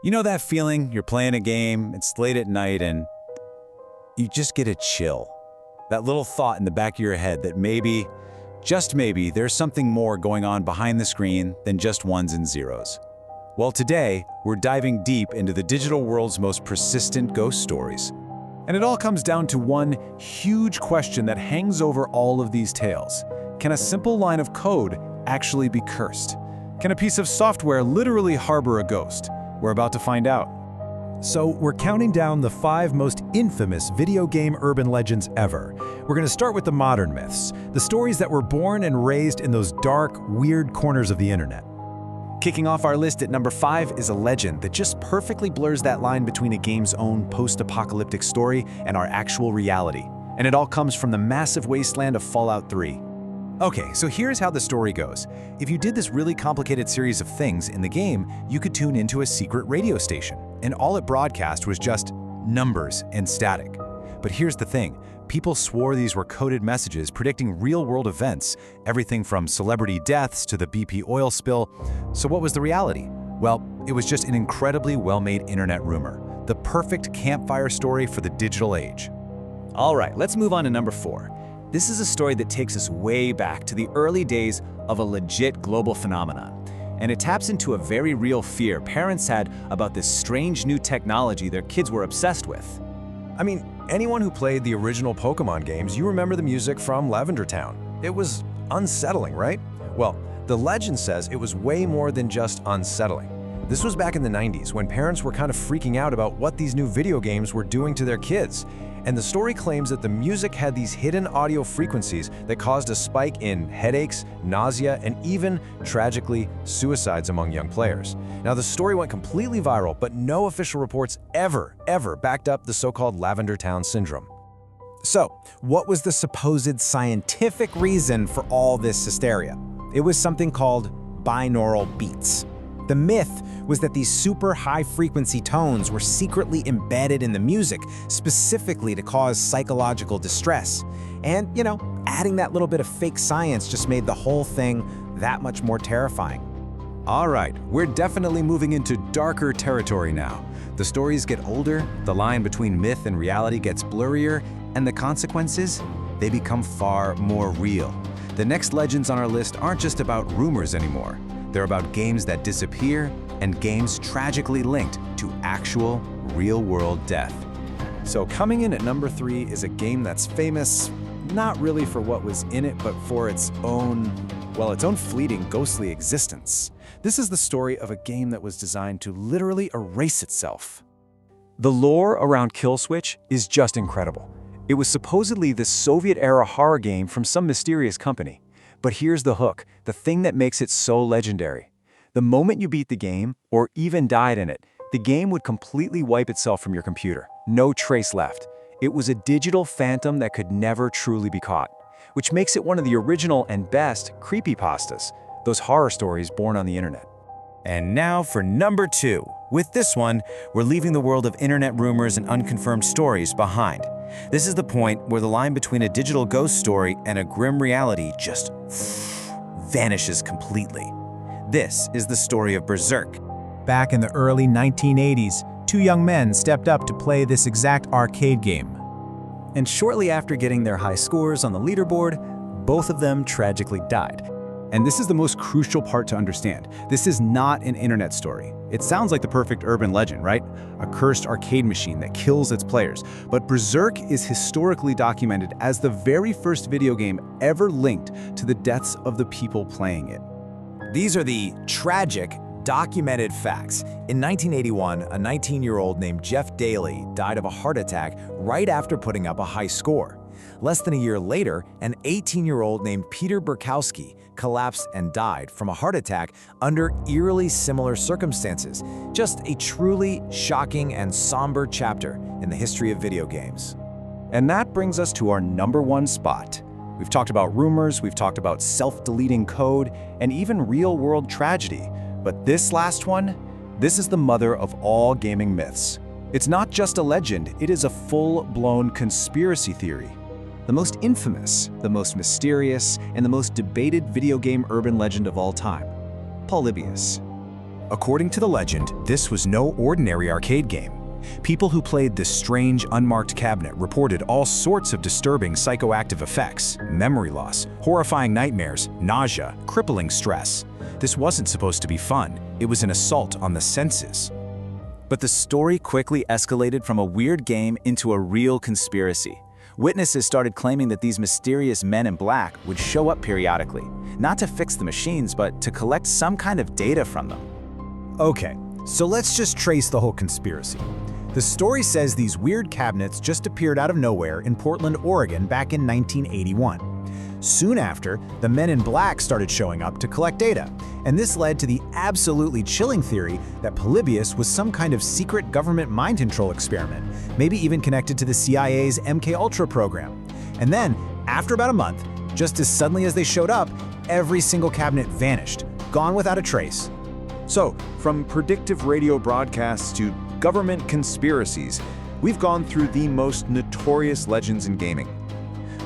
You know that feeling? You're playing a game, it's late at night, and you just get a chill. That little thought in the back of your head that maybe, just maybe, there's something more going on behind the screen than just ones and zeros. Well, today, we're diving deep into the digital world's most persistent ghost stories. And it all comes down to one huge question that hangs over all of these tales. Can a simple line of code actually be cursed? Can a piece of software literally harbor a ghost? We're about to find out. So we're counting down the 5 most infamous video game urban legends ever. We're going to start with the modern myths, the stories that were born and raised in those dark, weird corners of the internet. Kicking off our list at number 5 is a legend that just perfectly blurs that line between a game's own post-apocalyptic story and our actual reality. And it all comes from the massive wasteland of Fallout 3. Okay, so here's how the story goes. If you did this really complicated series of things in the game, you could tune into a secret radio station, and all it broadcast was just numbers and static. But here's the thing. People swore these were coded messages predicting real-world events, everything from celebrity deaths to the BP oil spill. So what was the reality? Well, it was just an incredibly well-made internet rumor, the perfect campfire story for the digital age. All right, let's move on to number 4. This is a story that takes us way back to the early days of a legit global phenomenon. And it taps into a very real fear parents had about this strange new technology their kids were obsessed with. I mean, anyone who played the original Pokémon games, you remember the music from Lavender Town. It was unsettling, right? Well, the legend says it was way more than just unsettling. This was back in the 90s when parents were kind of freaking out about what these new video games were doing to their kids. And the story claims that the music had these hidden audio frequencies that caused a spike in headaches, nausea, and even, tragically, suicides among young players. Now, the story went completely viral, but no official reports ever backed up the so-called Lavender Town Syndrome. So, what was the supposed scientific reason for all this hysteria? It was something called binaural beats. The myth was that these super high-frequency tones were secretly embedded in the music, specifically to cause psychological distress. And, adding that little bit of fake science just made the whole thing that much more terrifying. All right, we're definitely moving into darker territory now. The stories get older, the line between myth and reality gets blurrier, and the consequences, they become far more real. The next legends on our list aren't just about rumors anymore. They're about games that disappear and games tragically linked to actual, real-world death. So coming in at number 3 is a game that's famous, not really for what was in it, but for its own fleeting, ghostly existence. This is the story of a game that was designed to literally erase itself. The lore around Killswitch is just incredible. It was supposedly this Soviet-era horror game from some mysterious company. But here's the hook, the thing that makes it so legendary. The moment you beat the game, or even died in it, the game would completely wipe itself from your computer. No trace left. It was a digital phantom that could never truly be caught, which makes it one of the original and best creepypastas, those horror stories born on the internet. And now for number 2. With this one, we're leaving the world of internet rumors and unconfirmed stories behind. This is the point where the line between a digital ghost story and a grim reality just vanishes completely. This is the story of Berzerk. Back in the early 1980s, 2 young men stepped up to play this exact arcade game. And shortly after getting their high scores on the leaderboard, both of them tragically died. And this is the most crucial part to understand. This is not an internet story. It sounds like the perfect urban legend, right? A cursed arcade machine that kills its players. But Berzerk is historically documented as the very first video game ever linked to the deaths of the people playing it. These are the tragic, documented facts. In 1981, a 19-year-old named Jeff Daly died of a heart attack right after putting up a high score. Less than a year later, an 18-year-old named Peter Burkowski collapsed and died from a heart attack under eerily similar circumstances. Just a truly shocking and somber chapter in the history of video games. And that brings us to our number 1 spot. We've talked about rumors, we've talked about self-deleting code, and even real-world tragedy. But this last one, this is the mother of all gaming myths. It's not just a legend, it is a full-blown conspiracy theory. The most infamous, the most mysterious, and the most debated video game urban legend of all time, Polybius. According to the legend, this was no ordinary arcade game. People who played this strange, unmarked cabinet reported all sorts of disturbing psychoactive effects, memory loss, horrifying nightmares, nausea, crippling stress. This wasn't supposed to be fun. It was an assault on the senses. But the story quickly escalated from a weird game into a real conspiracy. Witnesses started claiming that these mysterious men in black would show up periodically, not to fix the machines, but to collect some kind of data from them. Okay, so let's just trace the whole conspiracy. The story says these weird cabinets just appeared out of nowhere in Portland, Oregon back in 1981. Soon after, the men in black started showing up to collect data, and this led to the absolutely chilling theory that Polybius was some kind of secret government mind control experiment, maybe even connected to the CIA's MKUltra program. And then, after about a month, just as suddenly as they showed up, every single cabinet vanished, gone without a trace. So, from predictive radio broadcasts to government conspiracies, we've gone through the most notorious legends in gaming.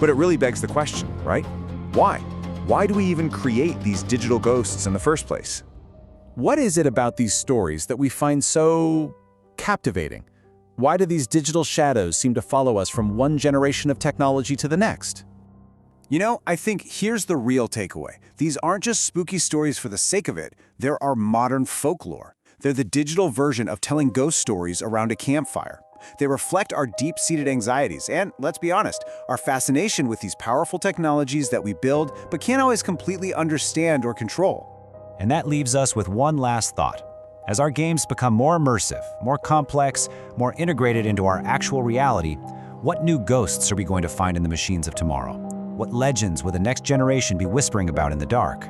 But it really begs the question, right? Why? Why do we even create these digital ghosts in the first place? What is it about these stories that we find so captivating? Why do these digital shadows seem to follow us from one generation of technology to the next? You know, I think here's the real takeaway. These aren't just spooky stories for the sake of it. They're our modern folklore. They're the digital version of telling ghost stories around a campfire. They reflect our deep-seated anxieties and, let's be honest, our fascination with these powerful technologies that we build but can't always completely understand or control. And that leaves us with one last thought. As our games become more immersive, more complex, more integrated into our actual reality, what new ghosts are we going to find in the machines of tomorrow? What legends will the next generation be whispering about in the dark?